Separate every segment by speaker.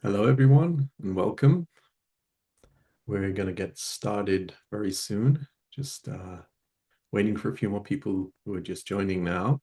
Speaker 1: Hello, everyone, and welcome. We're going to get started very soon. Just waiting for a few more people who are just joining now.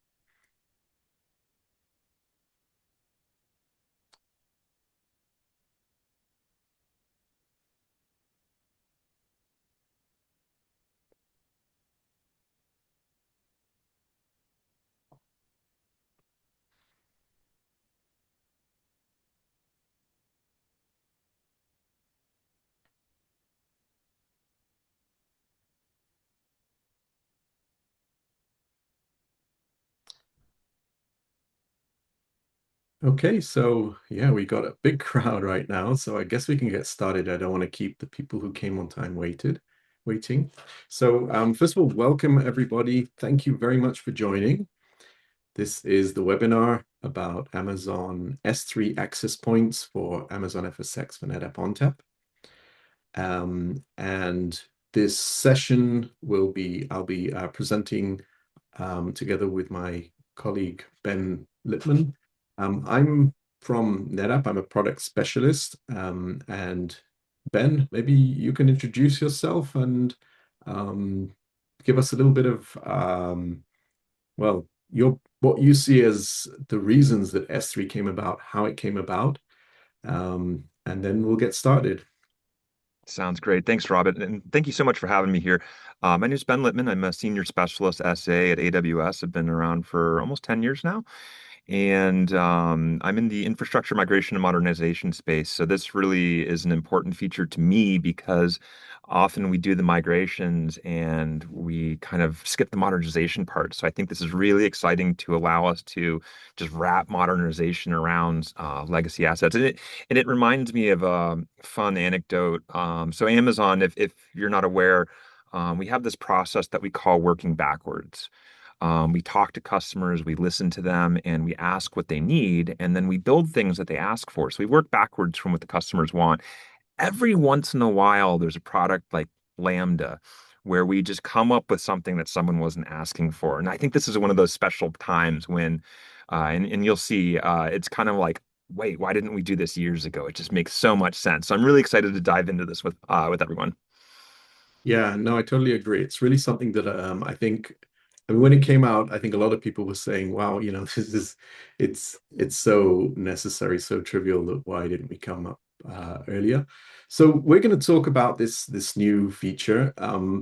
Speaker 1: Okay, so yeah, we got a big crowd right now, so I guess we can get started. I don't want to keep the people who came on time waiting. So first of all, welcome everybody. Thank you very much for joining. This is the webinar about Amazon S3 access points for Amazon FSx for NetApp ONTAP. And this session I'll be presenting together with my colleague, Ben Lippman. I'm from NetApp, I'm a product specialist. And Ben, maybe you can introduce yourself and um, give us a little bit of, what you see as the reasons that S3 came about, how it came about, and then we'll get started.
Speaker 2: Sounds great. Thanks, Robin. And thank you so much for having me here. My name is Ben Littman. I'm a senior specialist SA at AWS. I've been around for almost 10 years now. And I'm in the infrastructure migration and modernization space. So this really is an important feature to me because often we do the migrations and we kind of skip the modernization part. So I think this is really exciting to allow us to just wrap modernization around legacy assets. And it reminds me of a fun anecdote. So Amazon, if you're not aware, we have this process that we call working backwards. We talk to customers, we listen to them, and we ask what they need, and then we build things that they ask for. So we work backwards from what the customers want. Every once in a while, there's a product like Lambda where we just come up with something that someone wasn't asking for. And I think this is one of those special times when, and you'll see, it's kind of like, wait, why didn't we do this years ago? It just makes so much sense. So I'm really excited to dive into this with everyone.
Speaker 1: Yeah, no, I totally agree. It's really something that I mean, when it came out, I think a lot of people were saying, "Wow, it's so necessary, so trivial that why didn't we come up earlier?" So we're going to talk about this new feature.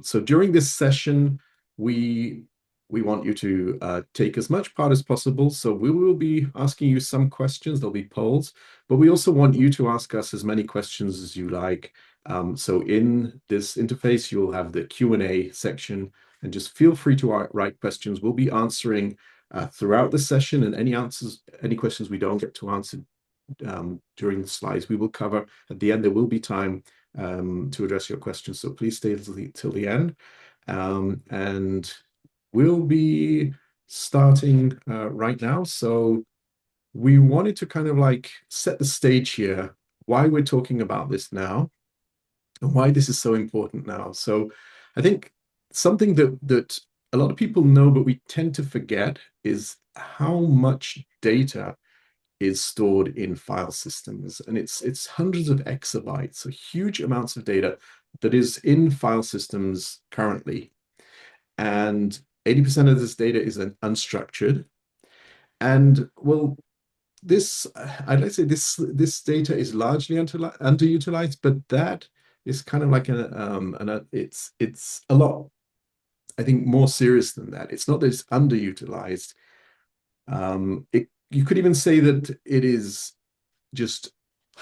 Speaker 1: So during this session, we we want you to take as much part as possible. So we will be asking you some questions. There'll be polls, but we also want you to ask us as many questions as you like. So in this interface, you'll have the Q&A section, and just feel free to write questions. We'll be answering throughout the session, and any questions we don't get to answer during the slides, we will cover at the end. There will be time to address your questions, so please stay till the end. And we'll be starting right now. So we wanted to kind of like set the stage here, why we're talking about this now and why this is so important now. So I think something that a lot of people know, but we tend to forget is how much data is stored in file systems. And it's hundreds of exabytes, so huge amounts of data that is in file systems currently. And 80% of this data is unstructured. And well, I'd like to say this data is largely underutilized, but that is kind of like it's a lot, I think, more serious than that. It's not that it's underutilized. You could even say that it is just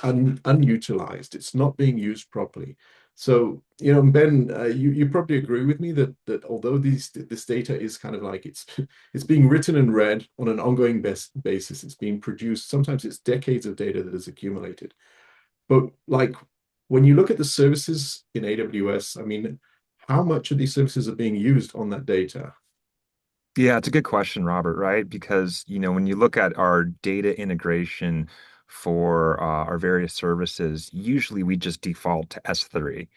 Speaker 1: unutilized. It's not being used properly. So, Ben, you probably agree with me that although this data is kind of like it's being written and read on an ongoing basis, it's being produced. Sometimes it's decades of data that is accumulated. But like when you look at the services in AWS, I mean, how much of these services are being used on that data?
Speaker 2: Yeah, it's a good question, Robert, right? Because, when you look at our data integration for our various services, usually we just default to S3,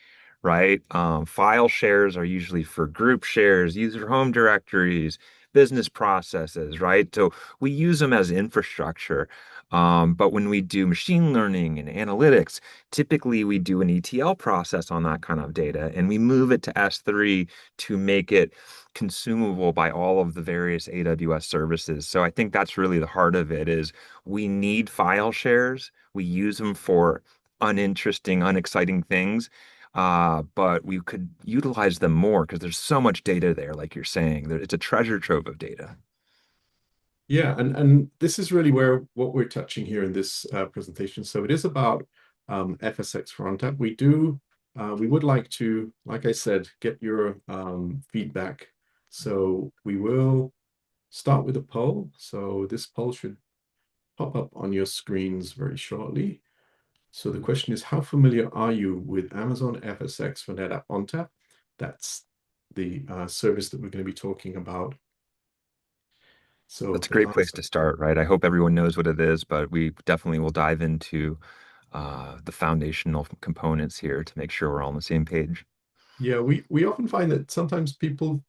Speaker 2: right? File shares are usually for group shares, user home directories, business processes, right? So we use them as infrastructure. But when we do machine learning and analytics, typically we do an ETL process on that kind of data and we move it to S3 to make it consumable by all of the various AWS services. So I think that's really the heart of it is we need file shares. We use them for uninteresting, unexciting things. But we could utilize them more because there's so much data there, like you're saying. It's a treasure trove of data.
Speaker 1: Yeah, and this is really where what we're touching here in this presentation. So it is about FSX for ONTAP. We would like to, like I said, get your feedback. So we will start with a poll. So this poll should pop up on your screens very shortly. So the question is, how familiar are you with Amazon FSX for NetApp ONTAP? That's the service that we're going to be talking about. So
Speaker 2: That's a
Speaker 1: the
Speaker 2: great place
Speaker 1: answer,
Speaker 2: to start, right? I hope everyone knows what it is, but we definitely will dive into the foundational components here to make sure we're all on the same page.
Speaker 1: yeah, we often find that sometimes people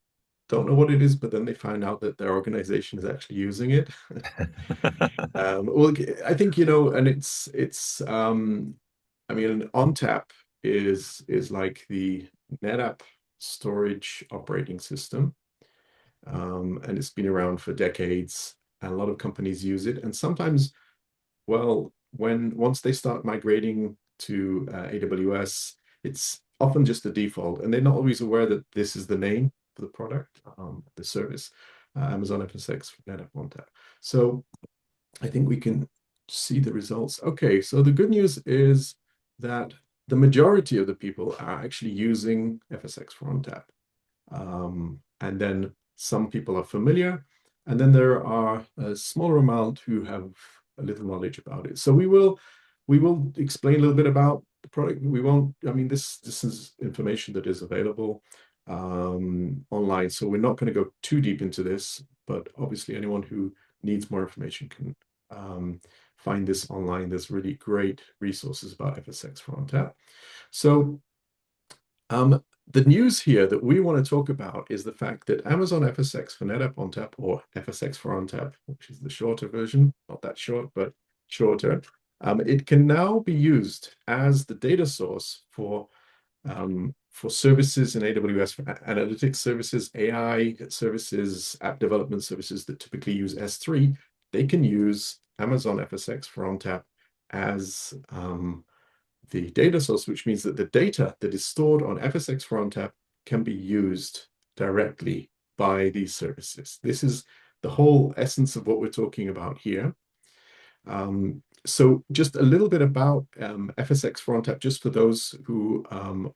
Speaker 1: don't know what it is, but then they find out that their organization is actually using it. Well, I think, and I mean, ONTAP is like the NetApp storage operating system, and it's been around for decades, and a lot of companies use it. And sometimes, well, when once they start migrating to AWS, it's often just the default, and they're not always aware that this is the name for the product, the service, Amazon FSx for NetApp ONTAP. So I think we can see the results. Okay, so the good news is that the majority of the people are actually using FSx for ONTAP. And then some people are familiar, and then there are a smaller amount who have a little knowledge about it. So we will explain a little bit about the product. We won't, I mean, this is information that is available online, so we're not going to go too deep into this, but obviously anyone who needs more information can find this online. There's really great resources about FSX for ONTAP. So um, the news here that we want to talk about is the fact that Amazon FSX for NetApp ONTAP, or FSX for ONTAP, which is the shorter version, not that short, but shorter, it can now be used as the data source for services in AWS, for analytics services, AI services, app development services that typically use S3. They can use Amazon FSX for ONTAP as the data source, which means that the data that is stored on FSX for ONTAP can be used directly by these services. This is the whole essence of what we're talking about here. So just a little bit about FSX for ONTAP, just for those who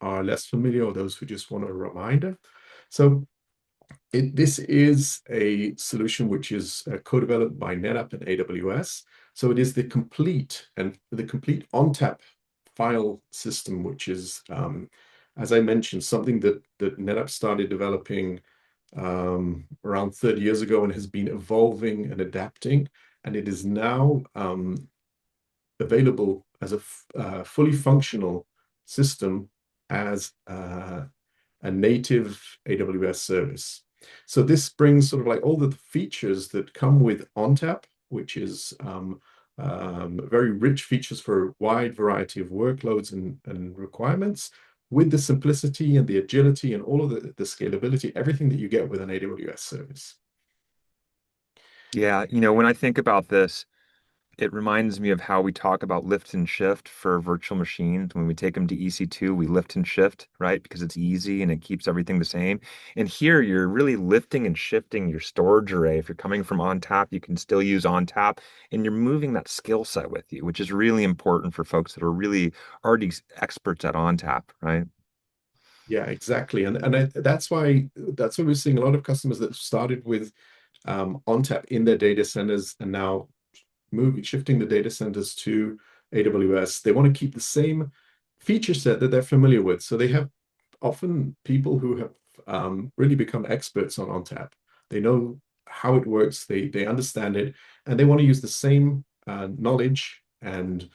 Speaker 1: are less familiar or those who just want a reminder. So this is a solution which is co-developed by NetApp and AWS. So it is the complete ONTAP file system, which is, as I mentioned, something that NetApp started developing around 30 years ago and has been evolving and adapting. And it is now available as a fully functional system as a native AWS service. So this brings sort of like all the features that come with ONTAP, which is very rich features for a wide variety of workloads and requirements, with the simplicity and the agility and all of the scalability, everything that you get with an AWS service.
Speaker 2: Yeah, when I think about this, it reminds me of how we talk about lift and shift for virtual machines. When we take them to EC2, we lift and shift, right? Because it's easy and it keeps everything the same. And here you're really lifting and shifting your storage array. If you're coming from ONTAP, you can still use ONTAP and you're moving that skill set with you, which is really important for folks that are really already experts at ONTAP, right?
Speaker 1: Yeah, exactly. And that's why we're seeing a lot of customers that started with ONTAP in their data centers and now shifting the data centers to AWS. They want to keep the same feature set that they're familiar with. So they have often people who have really become experts on ONTAP. They know how it works, they understand it, and they want to use the same knowledge and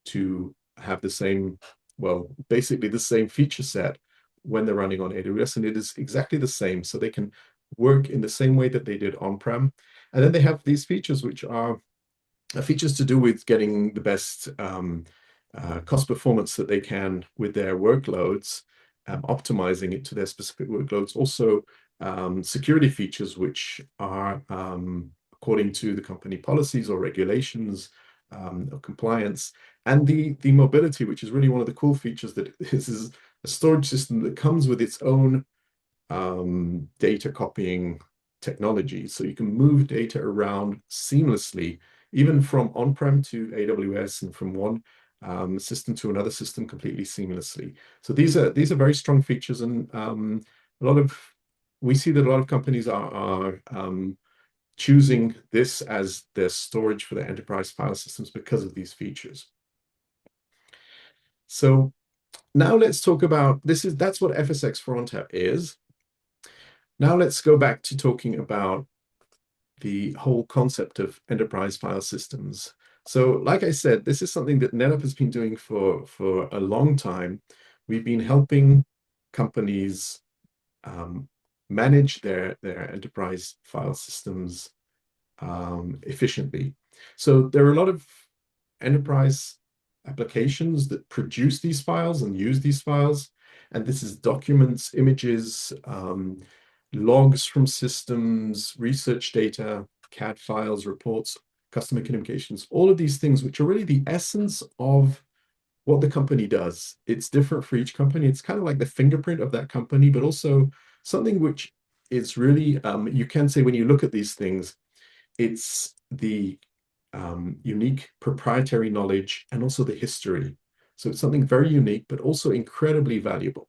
Speaker 1: to have the same, well, basically the same feature set when they're running on AWS, and it is exactly the same. So they can work in the same way that they did on-prem. And then they have these features, which are features to do with getting the best cost performance that they can with their workloads, optimizing it to their specific workloads. Also, security features, which are according to the company policies or regulations or compliance, and the mobility, which is really one of the cool features that this is a storage system that comes with its own data copying technology. So you can move data around seamlessly, even from on-prem to AWS and from one system to another system completely seamlessly. So these are very strong features, and a lot of we see that a lot of companies are choosing this as their storage for their enterprise file systems because of these features. So now let's talk about that's what FSx for ONTAP is. Now let's go back to talking about the whole concept of enterprise file systems. So, like I said, this is something that NetApp has been doing for a long time. We've been helping companies manage their enterprise file systems efficiently. So there are a lot of enterprise applications that produce these files and use these files. And this is documents, images, logs from systems, research data, CAD files, reports, customer communications, all of these things, which are really the essence of what the company does. It's different for each company. It's kind of like the fingerprint of that company, but also something which is really, you can say when you look at these things, it's the unique proprietary knowledge and also the history. So it's something very unique, but also incredibly valuable.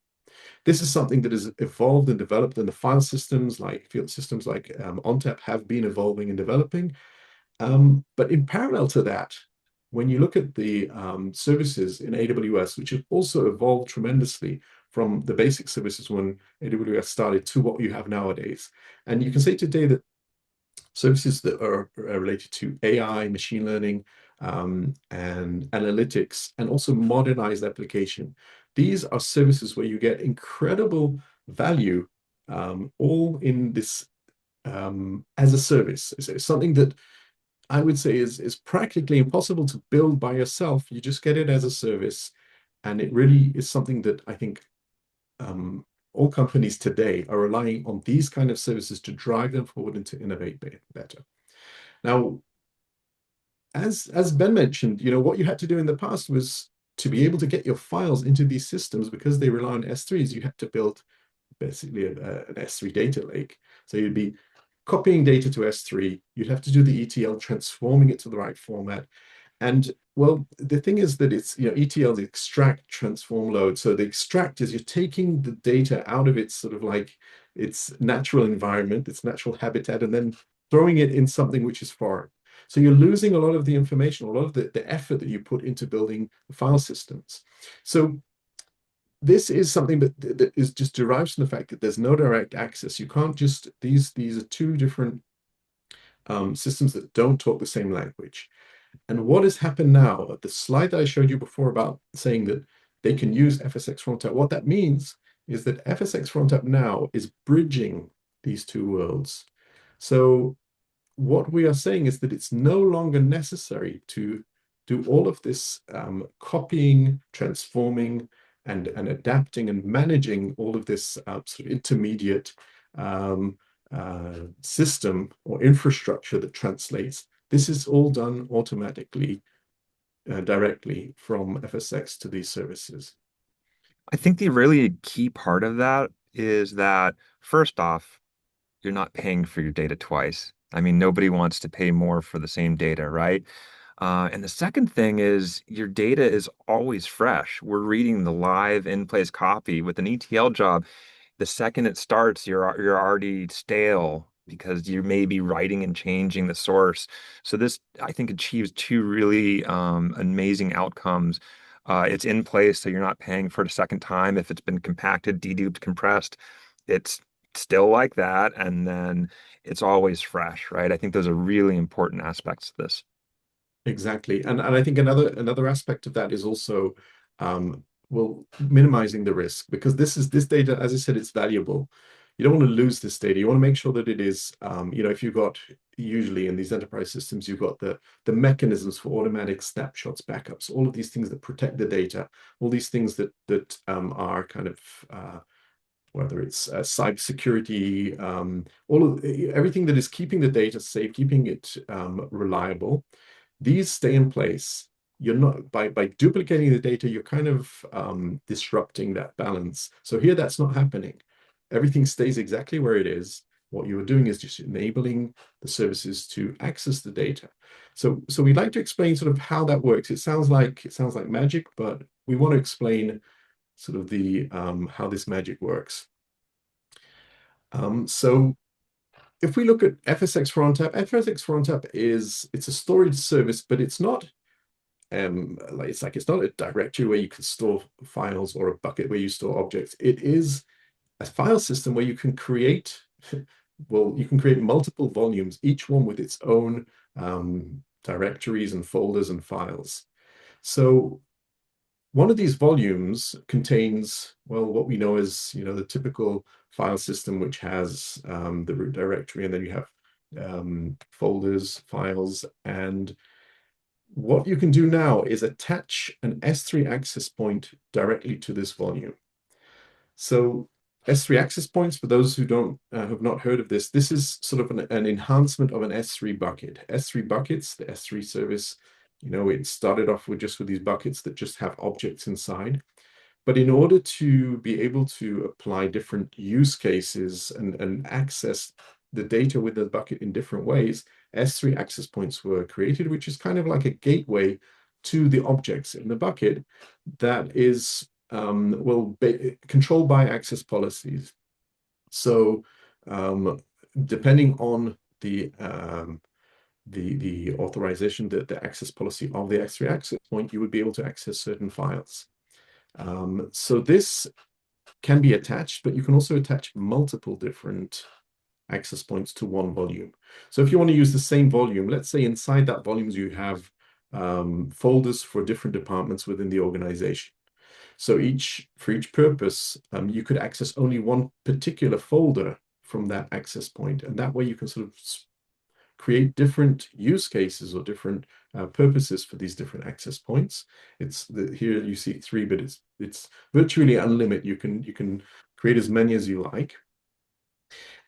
Speaker 1: This is something that has evolved and developed, and the file systems like field systems like ONTAP have been evolving and developing. But in parallel to that, when you look at the services in AWS, which have also evolved tremendously from the basic services when AWS started to what you have nowadays. And you can say today that services that are related to AI, machine learning, and analytics, and also modernized application. These are services where you get incredible value, all in this as a service. It's something that I would say is practically impossible to build by yourself. You just get it as a service, and it really is something that I think um, all companies today are relying on these kind of services to drive them forward and to innovate better. Now, as Ben mentioned, what you had to do in the past was to be able to get your files into these systems because they rely on S3s. You had to build basically an S3 data lake. So you'd be copying data to S3. You'd have to do the ETL, transforming it to the right format. And well, the thing is that it's, ETL is extract, transform, load. So the extract is you're taking the data out of its sort of like its natural environment, its natural habitat, and then throwing it in something which is foreign. So you're losing a lot of the information, a lot of the effort that you put into building file systems. So this is something that is just derives from the fact that there's no direct access. You can't just, these are two different systems that don't talk the same language. And what has happened now, the slide that I showed you before about saying that they can use FSx for ONTAP, what that means is that FSx for ONTAP now is bridging these two worlds. So what we are saying is that it's no longer necessary to do all of this copying, transforming, and adapting and managing all of this sort of intermediate um, system or infrastructure that translates. This is all done automatically, directly from FSx to these services.
Speaker 2: I think the really key part of that is that first off, you're not paying for your data twice. I mean, nobody wants to pay more for the same data, right? And the second thing is your data is always fresh. We're reading the live in-place copy with an ETL job. The second it starts, you're already stale because you may be writing and changing the source. So this, I think, achieves two really amazing outcomes. It's in place, so you're not paying for it a second time. If it's been compacted, deduped, compressed, it's still like that, and then it's always fresh, right? I think those are really important aspects of this.
Speaker 1: Exactly. And I think another aspect of that is also well, minimizing the risk because this data, as I said, it's valuable. you don't want to lose this data. You want to make sure that it is, if you've got usually in these enterprise systems, you've got the mechanisms for automatic snapshots, backups, all of these things that protect the data, all these things that are kind of whether it's cybersecurity, all of everything that is keeping the data safe, keeping it reliable. These stay in place. You're not by duplicating the data, you're kind of disrupting that balance. So here, that's not happening. Everything stays exactly where it is. What you're doing is just enabling the services to access the data. So we'd like to explain sort of how that works. It sounds like magic, but we want to explain sort of the how this magic works. So if we look at FSx for ONTAP, FSx for ONTAP it's a storage service, but it's not it's not a directory where you can store files or a bucket where you store objects. It is a file system where you can create you can create multiple volumes, each one with its own directories and folders and files. So one of these volumes contains, well, what we know as, the typical file system, which has the root directory, and then you have folders, files, and what you can do now is attach an S3 access point directly to this volume. So S3 access points, for those who don't have not heard of this is sort of an enhancement of an S3 bucket. S3 buckets, the S3 service, it started off with these buckets that just have objects inside. But in order to be able to apply different use cases and access the data with the bucket in different ways, S3 access points were created, which is kind of like a gateway to the objects in the bucket that is controlled by access policies. So depending on the authorization, the access policy of the S3 access point, you would be able to access certain files. So this can be attached, but you can also attach multiple different access points to one volume. So if you want to use the same volume, let's say inside that volume you have folders for different departments within the organization. So for each purpose, you could access only one particular folder from that access point, and that way you can sort of create different use cases or different purposes for these different access points. Here you see three, but it's virtually unlimited. You can create as many as you like,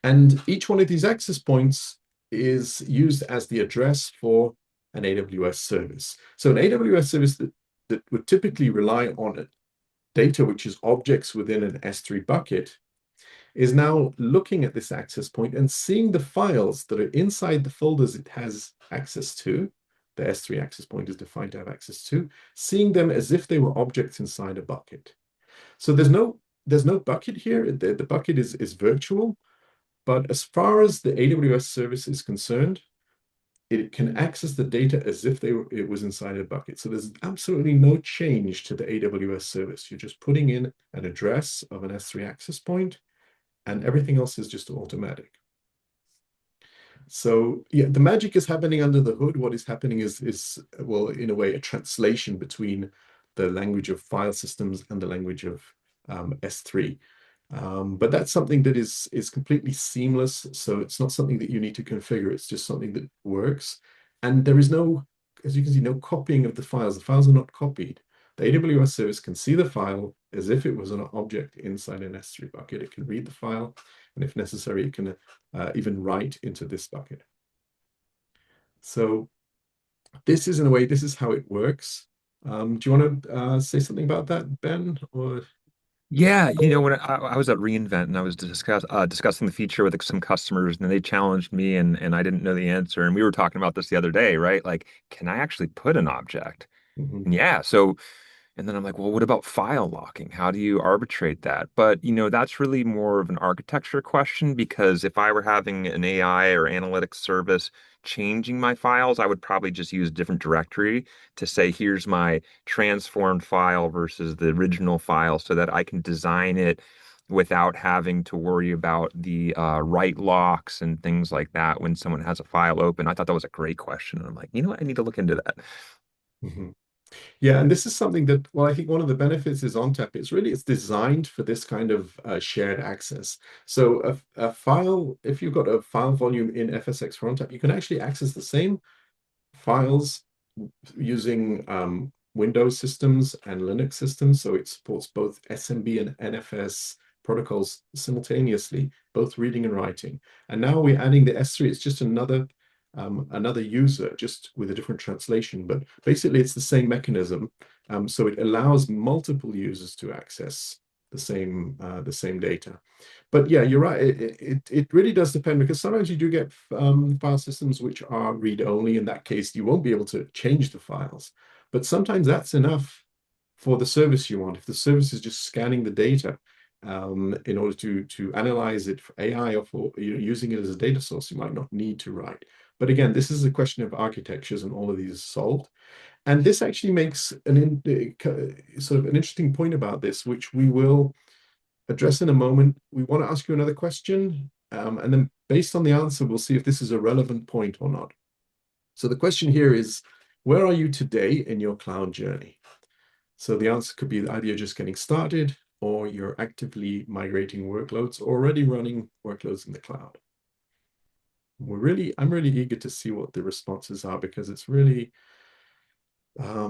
Speaker 1: and each one of these access points is used as the address for an AWS service. So an AWS service that would typically rely on data, which is objects within an S3 bucket, is now looking at this access point and seeing the files that are inside the folders it has access to. The S3 access point is defined to have access to, seeing them as if they were objects inside a bucket. So there's no bucket here. The bucket is virtual, but as far as the AWS service is concerned, it can access the data as if it was inside a bucket. So there's absolutely no change to the AWS service. You're just putting in an address of an S3 access point, and everything else is just automatic. So yeah, the magic is happening under the hood. What is happening is well, in a way, a translation between the language of file systems and the language of S3. But that's something that is completely seamless. So it's not something that you need to configure. It's just something that works. And there is no, as you can see, no copying of the files. The files are not copied. The AWS service can see the file as if it was an object inside an S3 bucket. It can read the file, and if necessary, it can even write into this bucket. So this is, in a way, this is how it works. Do you want to say something about that, Ben? Or
Speaker 2: Yeah, when I was at reInvent and I was discussing the feature with some customers, and they challenged me, and I didn't know the answer. And we were talking about this the other day, right? Like, can I actually put an object?
Speaker 1: Mhm,
Speaker 2: And yeah, so and then I'm like, well, what about file locking? How do you arbitrate that? But, that's really more of an architecture question because if I were having an AI or analytics service changing my files, I would probably just use a different directory to say, here's my transformed file versus the original file so that I can design it without having to worry about the write locks and things like that when someone has a file open. I thought that was a great question. And I'm like, I need to look into that.
Speaker 1: mhm. Yeah, and this is something that, well, I think one of the benefits is ONTAP. It's designed for this kind of shared access. So a file, if you've got a file volume in FSX for ONTAP, you can actually access the same files using Windows systems and Linux systems. So it supports both SMB and NFS protocols simultaneously, both reading and writing. And now we're adding the S3. It's just another user, just with a different translation. But basically, it's the same mechanism. So it allows multiple users to access the same data. But yeah, you're right. It really does depend because sometimes you do get file systems which are read-only. In that case, you won't be able to change the files. But sometimes that's enough for the service you want. If the service is just scanning the data in order to analyze it for AI or for using it as a data source, you might not need to write. But again, this is a question of architectures, and all of these are solved. And this actually makes sort of an interesting point about this, which we will address in a moment. We want to ask you another question, and then based on the answer, we'll see if this is a relevant point or not. So the question here is, where are you today in your cloud journey? So the answer could be either you're just getting started or you're actively migrating workloads, already running workloads in the cloud. I'm really eager to see what the responses are because it's really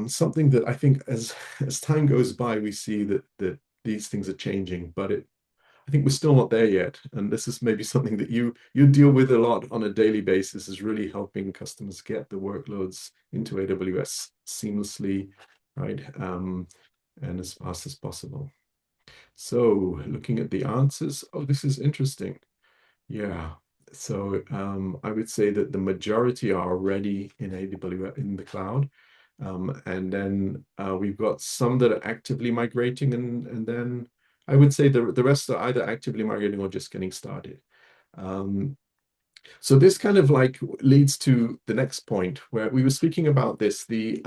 Speaker 1: something that I think as time goes by, we see that these things are changing, but I think we're still not there yet. And this is maybe something that you deal with a lot on a daily basis, is really helping customers get the workloads into AWS seamlessly, right? And as fast as possible. So looking at the answers, oh, this is interesting. Yeah. So I would say that the majority are already in AWS in the cloud. And then we've got some that are actively migrating, and then I would say the rest are either actively migrating or just getting started. Um, so this kind of like leads to the next point where we were speaking about this, the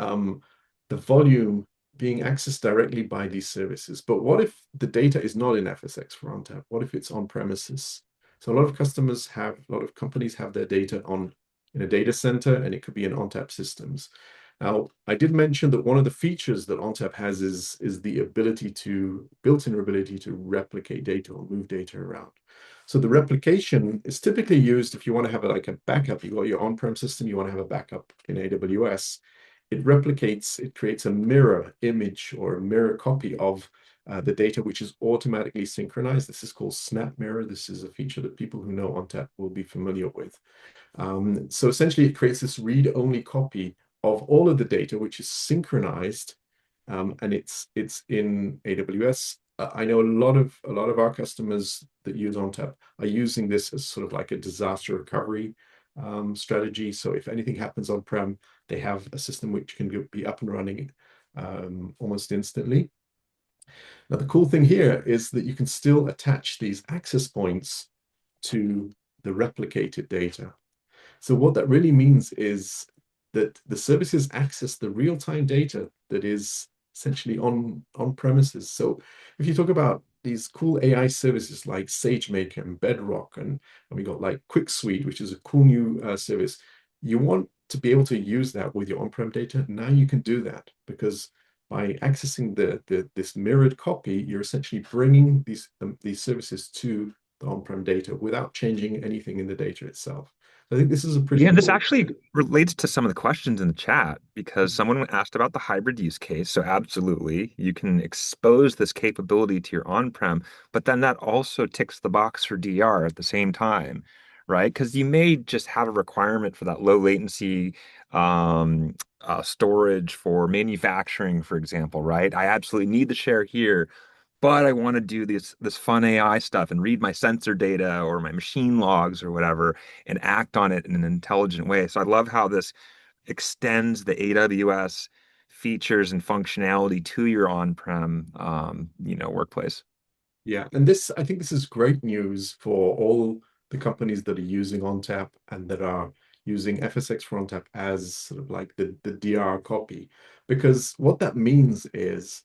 Speaker 1: volume being accessed directly by these services. But what if the data is not in FSX for ONTAP? What if it's on premises? So a lot of companies have their data on in a data center, and it could be in ONTAP systems. Now, I did mention that one of the features that ONTAP has is the built-in ability to replicate data or move data around. So the replication is typically used if you want to have like a backup. You got your on-prem system, you want to have a backup in AWS. It creates a mirror image or a mirror copy of the data, which is automatically synchronized. This is called Snap Mirror. This is a feature that people who know ONTAP will be familiar with. So essentially, it creates this read-only copy of all of the data, which is synchronized, and it's in AWS. I know a lot of our customers that use ONTAP are using this as sort of like a disaster recovery strategy. So if anything happens on-prem, they have a system which can be up and running almost instantly. Now, the cool thing here is that you can still attach these access points to the replicated data. So what that really means is that the services access the real-time data that is essentially on premises. So if you talk about these cool AI services like SageMaker and Bedrock, and we got like QuickSuite, which is a cool new service, you want to be able to use that with your on-prem data. Now you can do that because by accessing this mirrored copy, you're essentially bringing these services to the on-prem data without changing anything in the data itself. I think this is a
Speaker 2: Yeah,
Speaker 1: pretty
Speaker 2: and this
Speaker 1: cool.
Speaker 2: actually relates to some of the questions in the chat because someone asked about the hybrid use case. So absolutely, you can expose this capability to your on-prem, but then that also ticks the box for DR at the same time, right? Because you may just have a requirement for that low latency storage for manufacturing, for example, right? I absolutely need to share here, but I want to do this fun AI stuff and read my sensor data or my machine logs or whatever and act on it in an intelligent way. So I love how this extends the AWS features and functionality to your on-prem workplace.
Speaker 1: Yeah, and I think this is great news for all the companies that are using ONTAP and that are using FSX for ONTAP as sort of like the DR copy. Because what that means is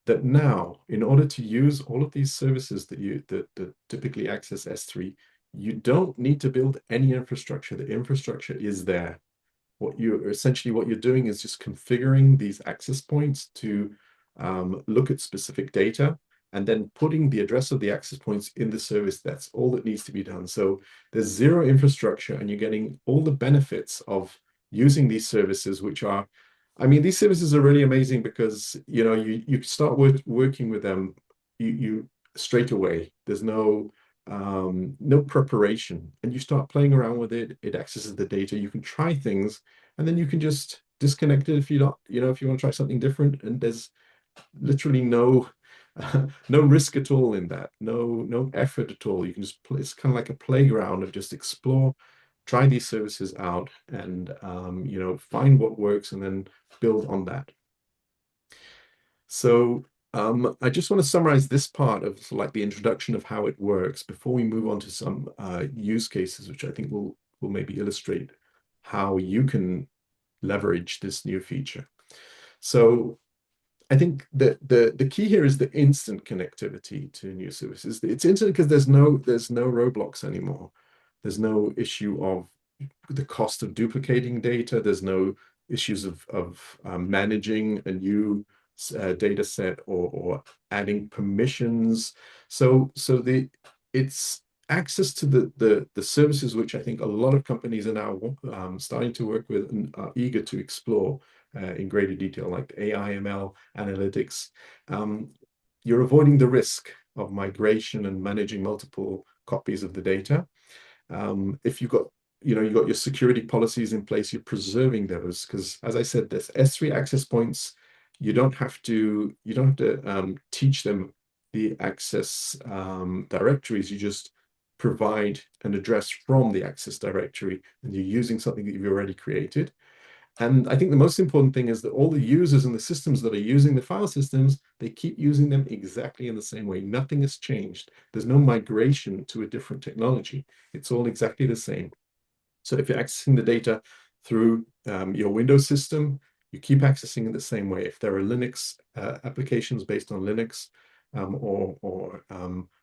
Speaker 1: that now, in order to use all of these services that typically access S3, you don't need to build any infrastructure. The infrastructure is there what you're doing is just configuring these access points to look at specific data and then putting the address of the access points in the service. That's all that needs to be done. So there's zero infrastructure, and you're getting all the benefits of using these services, which are, I mean, these services are really amazing because you start working with them, you straight away. There's no preparation, and you start playing around with it. It accesses the data. You can try things, and then you can just disconnect it if you don't, if you want to try something different. And there's literally no risk at all in that. No effort at all. You can just play. It's kind of like a playground of just explore, try these services out, and find what works, and then build on that. So I just want to summarize this part of like the introduction of how it works before we move on to some use cases, which I think will maybe illustrate how you can leverage this new feature. So I think that the key here is the instant connectivity to new services. It's instant because there's no roadblocks anymore. There's no issue of the cost of duplicating data. There's no issues of managing a new data set or adding permissions. So it's access to the services which I think a lot of companies are now starting to work with and are eager to explore in greater detail, like AI, ML, analytics. Um, you're avoiding the risk of migration and managing multiple copies of the data. If you've got your security policies in place, you're preserving those because, as I said, there's S3 access points. You don't have to teach them the access directories. You just provide an address from the access directory, and you're using something that you've already created. And I think the most important thing is that all the users and the systems that are using the file systems, they keep using them exactly in the same way. Nothing has changed. There's no migration to a different technology. It's all exactly the same. So if you're accessing the data through your Windows system, you keep accessing it the same way. If there are Linux applications based on Linux or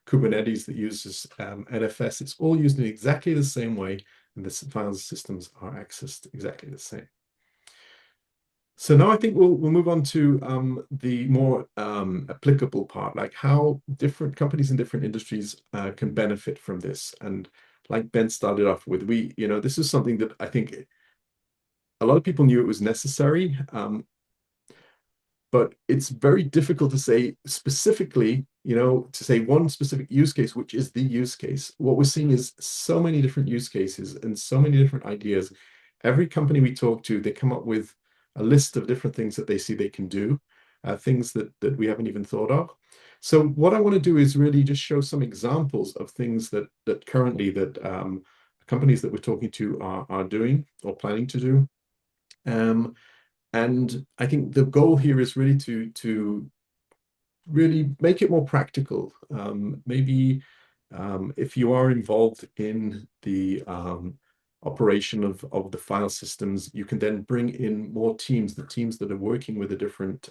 Speaker 1: Kubernetes that uses NFS, it's all used in exactly the same way, and the file systems are accessed exactly the same. So now I think we'll move on to the more applicable part, like how different companies in different industries can benefit from this. And like Ben started off with, this is something that I think a lot of people knew it was necessary, but it's very difficult to say specifically, to say one specific use case, which is the use case. What we're seeing is so many different use cases and so many different ideas. Every company we talk to, they come up with a list of different things that they see they can do, things that we haven't even thought of. So what I want to do is really just show some examples of things that currently companies that we're talking to are doing or planning to do. And I think the goal here is really to really make it more practical. Maybe if you are involved in the operation of the file systems, you can then bring in more teams, the teams that are working with the different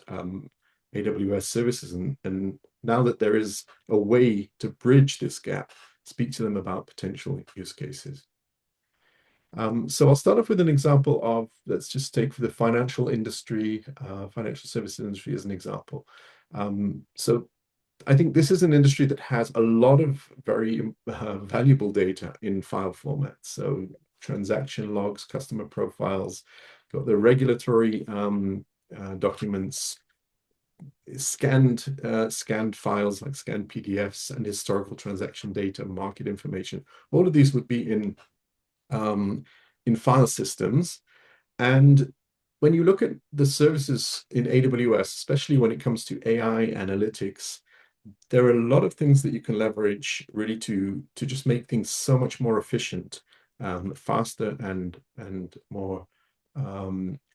Speaker 1: AWS services. And now that there is a way to bridge this gap, speak to them about potential use cases. So I'll start off with an example of, let's just take for the financial industry, financial services industry as an example. So I think this is an industry that has a lot of very valuable data in file format. So transaction logs, customer profiles, got the regulatory documents, scanned files like scanned PDFs and historical transaction data, market information. All of these would be in file systems. And when you look at the services in AWS, especially when it comes to AI analytics, there are a lot of things that you can leverage really to just make things so much more efficient, faster and more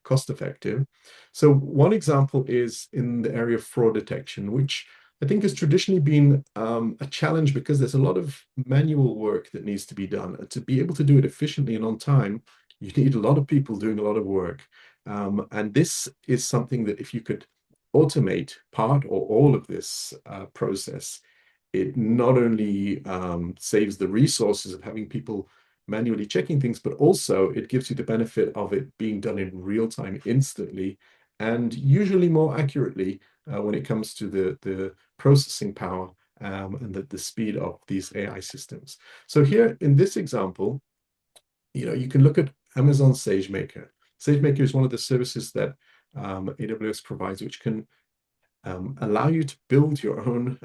Speaker 1: cost effective. So one example is in the area of fraud detection, which I think has traditionally been a challenge because there's a lot of manual work that needs to be done. And to be able to do it efficiently and on time, you need a lot of people doing a lot of work. And this is something that if you could automate part or all of this process, it not only saves the resources of having people manually checking things, but also it gives you the benefit of it being done in real time instantly and usually more accurately when it comes to the processing power and the speed of these AI systems. So here in this example, you can look at Amazon SageMaker. SageMaker is one of the services that AWS provides, which can allow you to build your own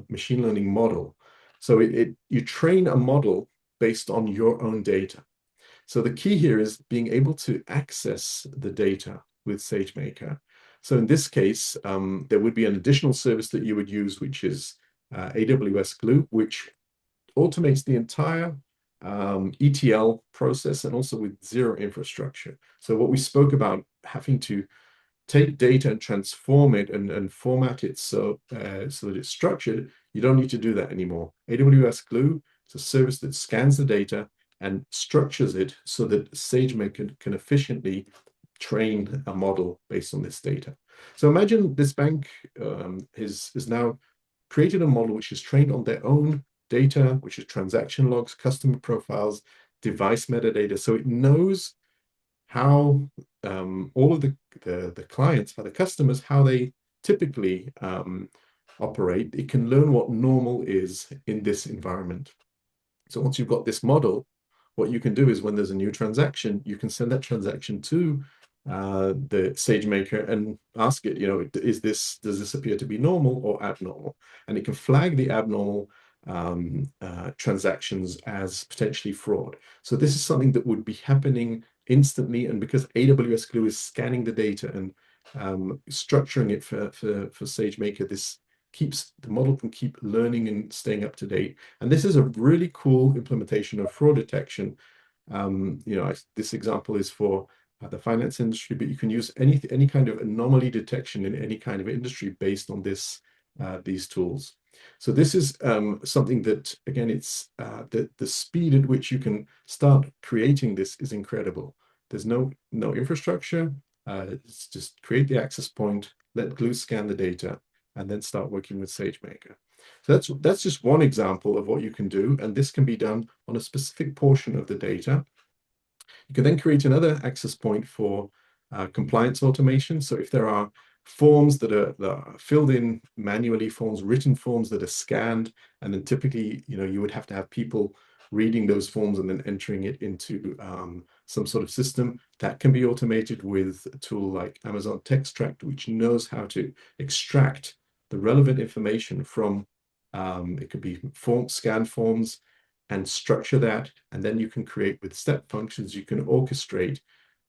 Speaker 1: machine learning model. So you train a model based on your own data. So the key here is being able to access the data with SageMaker. So in this case, there would be an additional service that you would use, which is AWS Glue, which automates the entire ETL process and also with zero infrastructure. So what we spoke about having to take data and transform it and format it so that it's structured, you don't need to do that anymore. AWS Glue is a service that scans the data and structures it so that SageMaker can efficiently train a model based on this data. So imagine this bank is now created a model which is trained on their own data, which is transaction logs, customer profiles, device metadata. So it knows how all of the clients, the customers, how they typically operate. It can learn what normal is in this environment. So once you've got this model, what you can do is when there's a new transaction, you can send that transaction to the SageMaker and ask it, does this appear to be normal or abnormal? And it can flag the abnormal transactions as potentially fraud. So this is something that would be happening instantly. And because AWS Glue is scanning the data and structuring it for SageMaker, this keeps the model can keep learning and staying up to date. And this is a really cool implementation of fraud detection. This example is for the finance industry, but you can use any kind of anomaly detection in any kind of industry based on these tools. So this is something that, again, it's the speed at which you can start creating this is incredible. There's no infrastructure. It's just create the access point, let Glue scan the data, and then start working with SageMaker. So that's just one example of what you can do, and this can be done on a specific portion of the data. You can then create another access point for compliance automation. So if there are forms that are filled in manually, written forms that are scanned, and then typically, you would have to have people reading those forms and then entering it into some sort of system that can be automated with a tool like Amazon TextTract, which knows how to extract the relevant information from it could be scanned forms and structure that. And then you can create with step functions, you can orchestrate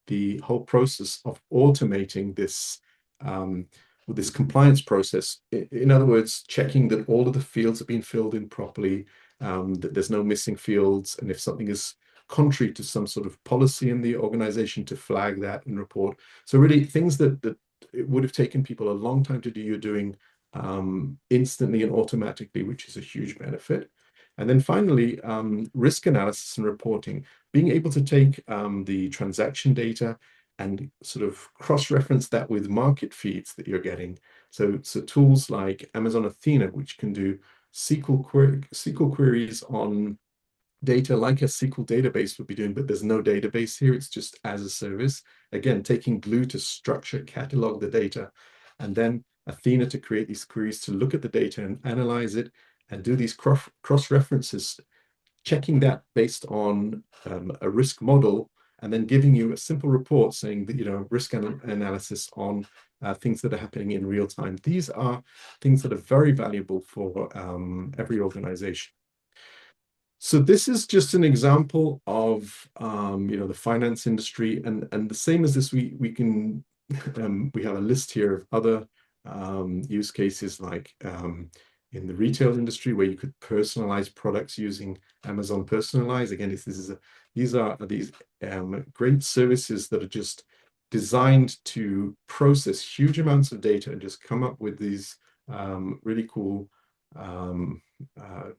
Speaker 1: the whole process of automating this with this compliance process. In other words, checking that all of the fields have been filled in properly, that there's no missing fields, and if something is contrary to some sort of policy in the organization, to flag that and report. So really things that it would have taken people a long time to do, you're doing instantly and automatically, which is a huge benefit. And then finally, risk analysis and reporting, being able to take the transaction data and sort of cross-reference that with market feeds that you're getting. So tools like Amazon Athena, which can do SQL queries on data like a SQL database would be doing, but there's no database here. It's just as a service. Again, taking Glue to structure, catalog the data, and then Athena to create these queries to look at the data and analyze it and do these cross references, checking that based on a risk model, and then giving you a simple report saying that, risk analysis on things that are happening in real time. These are things that are very valuable for every organization. So this is just an example of the finance industry, and the same as this, we can we have a list here of other use cases like in the retail industry where you could personalize products using Amazon Personalize. Again, these are great services that are just designed to process huge amounts of data and just come up with these really cool um, uh,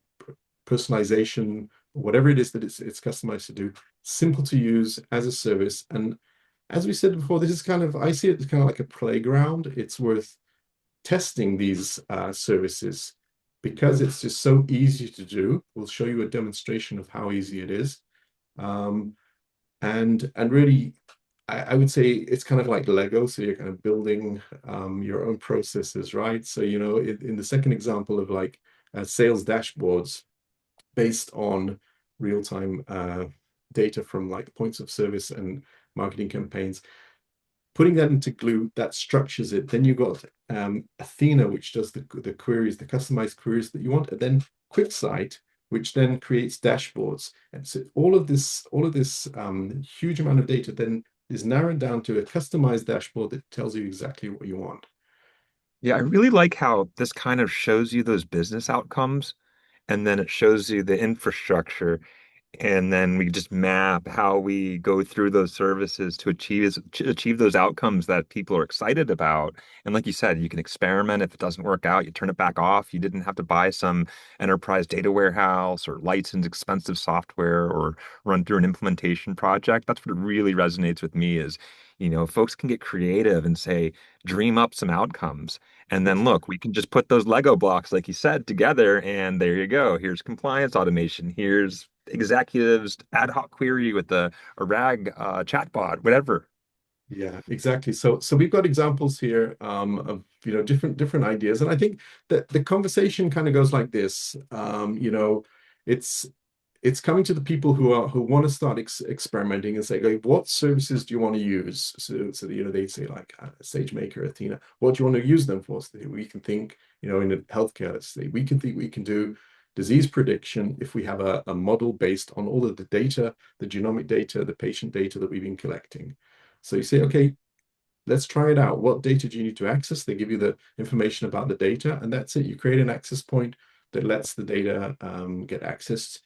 Speaker 1: personalization, whatever it is that it's customized to do, simple to use as a service. And as we said before, this is I see it as kind of like a playground. It's worth testing these services because it's just so easy to do. We'll show you a demonstration of how easy it is. Um, and really, I would say it's kind of like Lego. So you're kind of building your own processes, right? So, in the second example of like sales dashboards based on real-time data from like points of service and marketing campaigns, putting that into Glue, that structures it. Then you've got Athena, which does the queries, the customized queries that you want, and then QuickSight, which then creates dashboards. And so all of this huge amount of data then is narrowed down to a customized dashboard that tells you exactly what you want.
Speaker 2: Yeah, I really like how this kind of shows you those business outcomes, and then it shows you the infrastructure. And then we just map how we go through those services to achieve those outcomes that people are excited about. And like you said, you can experiment. If it doesn't work out, you turn it back off. You didn't have to buy some enterprise data warehouse or license expensive software or run through an implementation project. That's what really resonates with me is, folks can get creative and say, dream up some outcomes. And then look, we can just put those Lego blocks, like you said, together, and there you go. Here's compliance automation. Here's executives ad hoc query with a RAG chatbot, whatever.
Speaker 1: Yeah, exactly. So we've got examples here of different ideas, and I think that the conversation kind of goes like this. It's it's coming to the people who want to start experimenting and say, okay, what services do you want to use? So they say like SageMaker, Athena. What do you want to use them for? So we can think, in healthcare, let's say we can think we can do disease prediction if we have a model based on all of the data, the genomic data, the patient data that we've been collecting. So you say, okay, let's try it out. What data do you need to access? They give you the information about the data, and that's it. You create an access point that lets the data get accessed.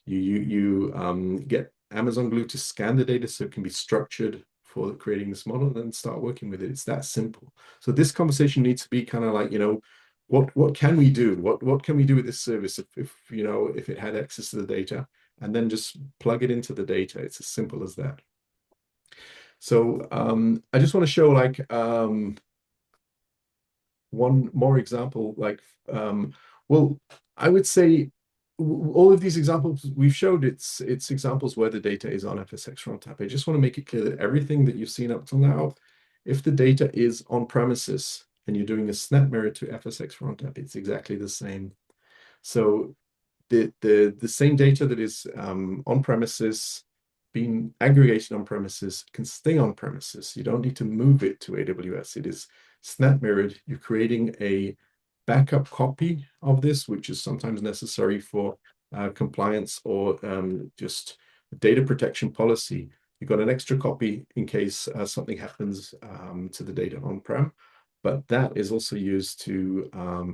Speaker 1: You get Amazon Glue to scan the data so it can be structured for creating this model, and then start working with it. It's that simple. So this conversation needs to be kind of like, what can we do? What can we do with this service if it had access to the data, and then just plug it into the data. It's as simple as that. So I just want to show like one more example. Like, well, I would say all of these examples we've showed, it's examples where the data is on FSx or ONTAP. I just want to make it clear that everything that you've seen up till now, if the data is on premises and you're doing a snap mirror to FSx for ONTAP, it's exactly the same. So the same data that is on premises being aggregated on premises can stay on premises. You don't need to move it to AWS. It is snap mirrored. You're creating a backup copy of this, which is sometimes necessary for compliance or just data protection policy. You've got an extra copy in case something happens to the data on-prem, but that is also used to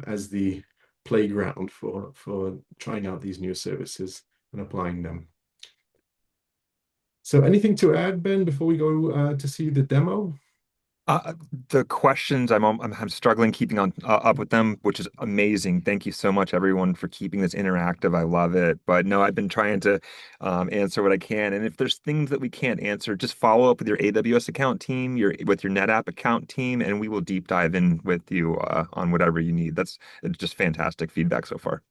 Speaker 1: as the playground for trying out these new services and applying them. So anything to add, Ben, before we go to see the demo?
Speaker 2: Uh, the questions I'm struggling keeping on up with them, which is amazing. Thank you so much, everyone, for keeping this interactive. I love it. But no, I've been trying to answer what I can. And if there's things that we can't answer, just follow up with your AWS account team, with your NetApp account team, and we will deep dive in with you on whatever you need. It's just fantastic feedback so far.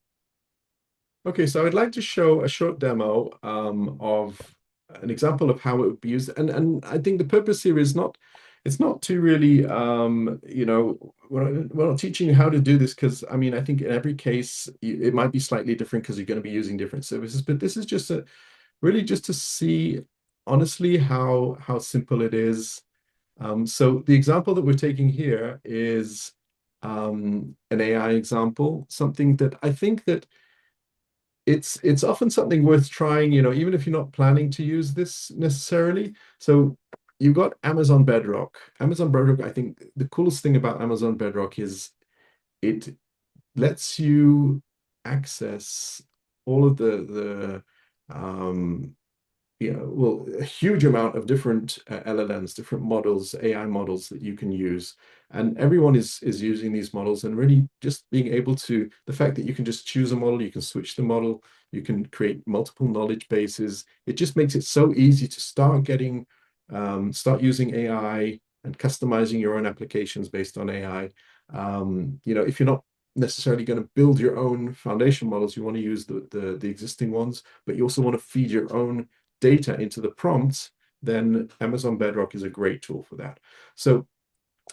Speaker 1: Okay, so I'd like to show a short demo of an example of how it would be used. And I think the purpose here is not, it's not to really, we're not teaching you how to do this because, I mean, I think in every case, it might be slightly different because you're going to be using different services, but this is just really just to see honestly how simple it is. So the example that we're taking here is an AI example, something that I think that it's often something worth trying, even if you're not planning to use this necessarily. So you've got Amazon Bedrock. Amazon Bedrock, I think the coolest thing about Amazon Bedrock is it lets you access all of a huge amount of different LLMs, different models, AI models that you can use. And everyone is using these models and really just being able to, the fact that you can just choose a model, you can switch the model, you can create multiple knowledge bases. It just makes it so easy to start using AI and customizing your own applications based on AI. If you're not necessarily going to build your own foundation models, you want to use the existing ones, but you also want to feed your own data into the prompts, then Amazon Bedrock is a great tool for that. So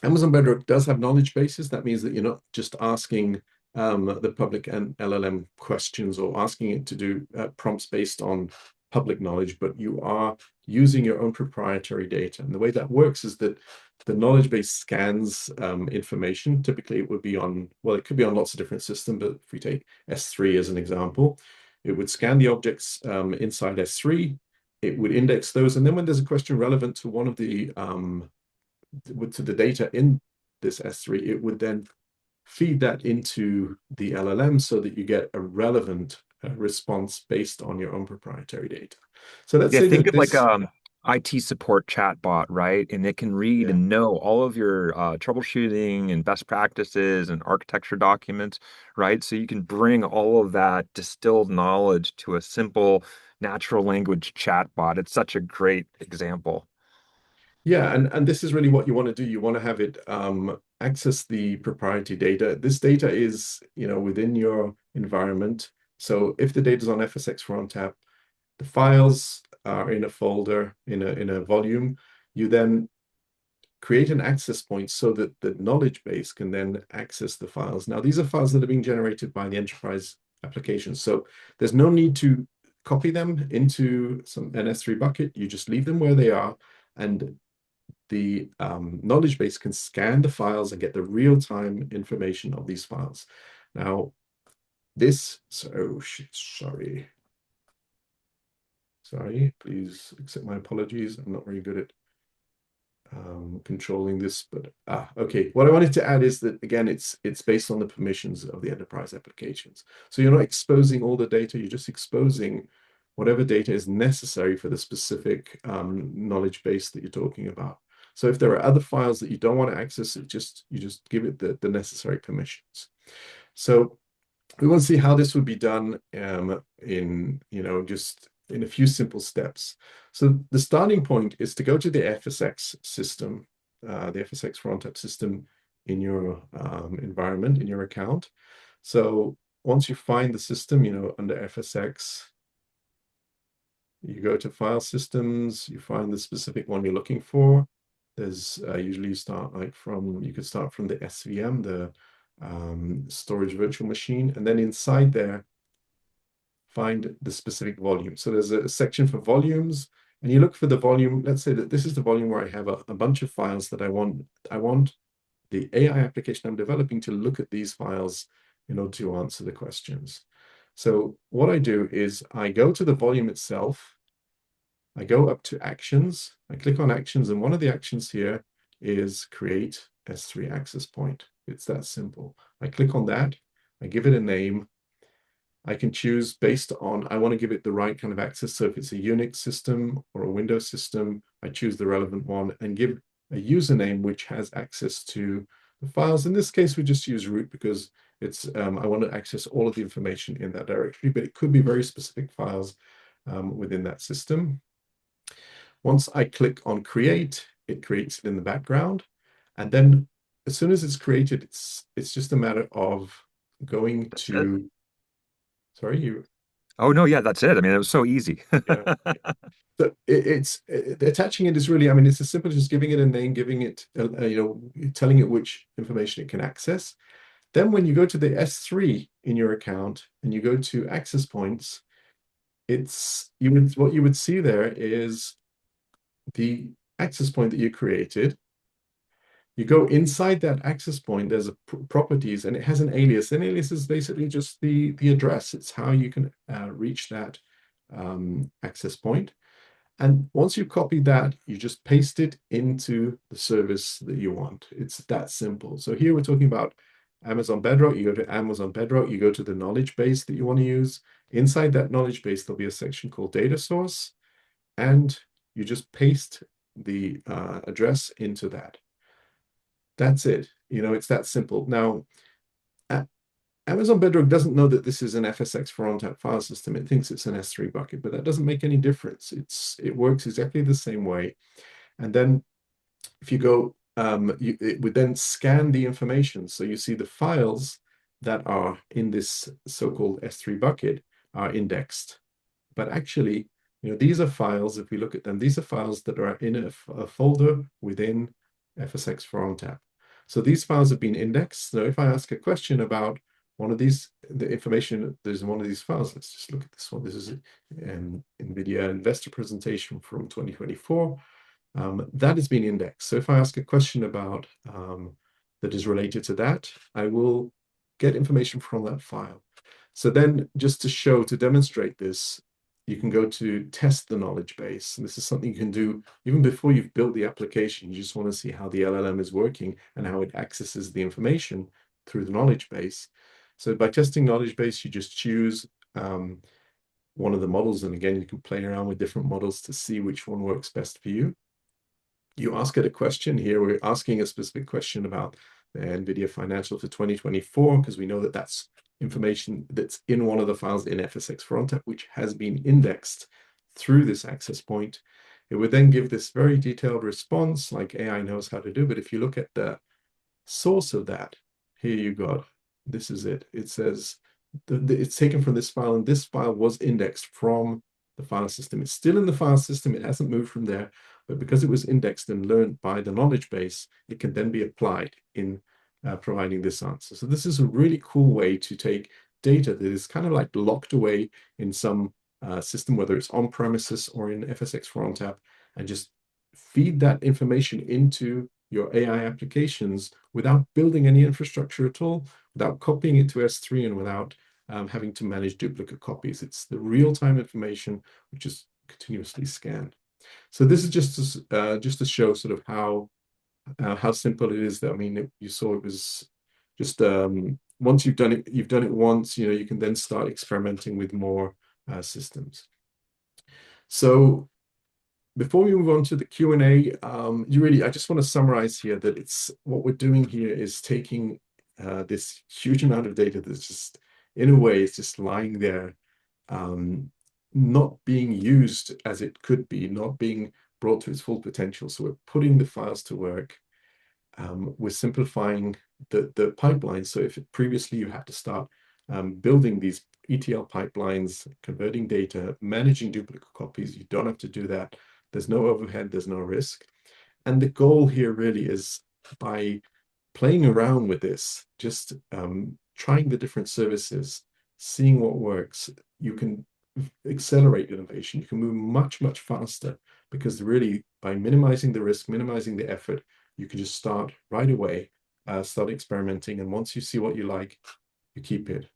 Speaker 1: Amazon Bedrock does have knowledge bases. That means that you're not just asking the public and LLM questions or asking it to do prompts based on public knowledge, but you are using your own proprietary data. And the way that works is that the knowledge base scans information. Typically, it would be on, well, it could be on lots of different systems, but if we take S3 as an example, it would scan the objects inside S3. It would index those. And then when there's a question relevant to one of the to the data in this S3, it would then feed that into the LLM so that you get a relevant response based on your own proprietary data. So let's
Speaker 2: Yeah,
Speaker 1: say
Speaker 2: think
Speaker 1: that
Speaker 2: of like
Speaker 1: this,
Speaker 2: IT support chatbot, right? And it can read
Speaker 1: yeah,
Speaker 2: and know all of your troubleshooting and best practices and architecture documents, right? So you can bring all of that distilled knowledge to a simple natural language chatbot. It's such a great example.
Speaker 1: yeah, and this is really what you want to do. You want to have it access the proprietary data. This data is, within your environment. So if the data is on FSx for ONTAP, the files are in a folder in a volume. You then create an access point so that the knowledge base can then access the files. Now, these are files that are being generated by the enterprise application. So there's no need to copy them into an S3 bucket. You just leave them where they are, and the knowledge base can scan the files and get the real-time information of these files. Now, sorry, please accept my apologies. I'm not very good at controlling this, but okay. What I wanted to add is that again, it's based on the permissions of the enterprise applications. So you're not exposing all the data, you're just exposing whatever data is necessary for the specific knowledge base that you're talking about. So if there are other files that you don't want to access, you just give it the necessary permissions. So we want to see how this would be done just in a few simple steps. So the starting point is to go to the FSx system, the FSx for ONTAP system in your environment, in your account. So once you find the system, under FSx, you go to File Systems, you find the specific one you're looking for. There's usually you could start from the SVM, the storage virtual machine, and then inside there, find the specific volume. So there's a section for volumes, and you look for the volume. Let's say that this is the volume where I have a bunch of files that I want. I want the AI application I'm developing to look at these files in order to answer the questions. So what I do is I go to the volume itself. I go up to actions. I click on actions, and one of the actions here is create S3 access point. It's that simple. I click on that. I give it a name. I can choose based on, I want to give it the right kind of access. So if it's a Unix system or a Windows system, I choose the relevant one and give a username which has access to the files. In this case, we just use root because I want to access all of the information in that directory, but it could be very specific files within that system. Once I click on create, it creates it in the background. And then as soon as it's created, it's just a matter of going
Speaker 2: That's it.
Speaker 1: to, sorry, you,
Speaker 2: Oh no, yeah, that's it. I mean, it was so easy.
Speaker 1: yeah. So attaching it is really, I mean, it's as simple as just giving it a name, giving it, telling it which information it can access. Then when you go to the S3 in your account and you go to access points, what you would see there is the access point that you created. You go inside that access point, there's a properties, and it has an alias. An alias is basically just the address. It's how you can reach that access point. And once you copy that, you just paste it into the service that you want. It's that simple. So here we're talking about Amazon Bedrock. You go to Amazon Bedrock, you go to the knowledge base that you want to use. Inside that knowledge base, there'll be a section called data source, and you just paste the address into that. That's it. It's that simple. Now, Amazon Bedrock doesn't know that this is an FSx for ONTAP file system. It thinks it's an S3 bucket, but that doesn't make any difference. It works exactly the same way. And then if you go, it would then scan the information. So you see the files that are in this so-called S3 bucket are indexed. But actually, These are files, if we look at them, these are files that are in a folder within FSX for ONTAP. So these files have been indexed. So if I ask a question about one of these, the information there's in one of these files, let's just look at this one. This is an NVIDIA investor presentation from 2024. That has been indexed. So if I ask a question about that is related to that, I will get information from that file. So then just to show, to demonstrate this, you can go to test the knowledge base. And this is something you can do even before you've built the application. You just want to see how the LLM is working and how it accesses the information through the knowledge base. So by testing knowledge base, you just choose one of the models. And again, you can play around with different models to see which one works best for you. You ask it a question. Here we're asking a specific question about the NVIDIA financial for 2024, because we know that that's information that's in one of the files in FSX for ONTAP, which has been indexed through this access point. It would then give this very detailed response like AI knows how to do. But if you look at the source of that, here you got, this is it. It says it's taken from this file, and this file was indexed from the file system. It's still in the file system. It hasn't moved from there, but because it was indexed and learned by the knowledge base, it can then be applied in providing this answer. So this is a really cool way to take data that is kind of like locked away in some system, whether it's on premises or in FSX for ONTAP, and just feed that information into your AI applications without building any infrastructure at all, without copying it to S3, and without having to manage duplicate copies. It's the real-time information which is continuously scanned. So this is just to show sort of how simple it is. That I mean, you saw it was just once you've done it once. You can then start experimenting with more systems. So before we move on to the Q&A, I just want to summarize here that it's what we're doing here is taking this huge amount of data that's just, in a way, it's just lying there, not being used as it could be, not being brought to its full potential. So we're putting the files to work. We're simplifying the pipeline. So if previously you had to start building these ETL pipelines, converting data, managing duplicate copies, you don't have to do that. There's no overhead, there's no risk. And the goal here really is, by playing around with this, just trying the different services, seeing what works, you can accelerate innovation. You can move much, much faster, because really by minimizing the risk, minimizing the effort, you can just start right away, start experimenting. And once you see what you like, you keep it.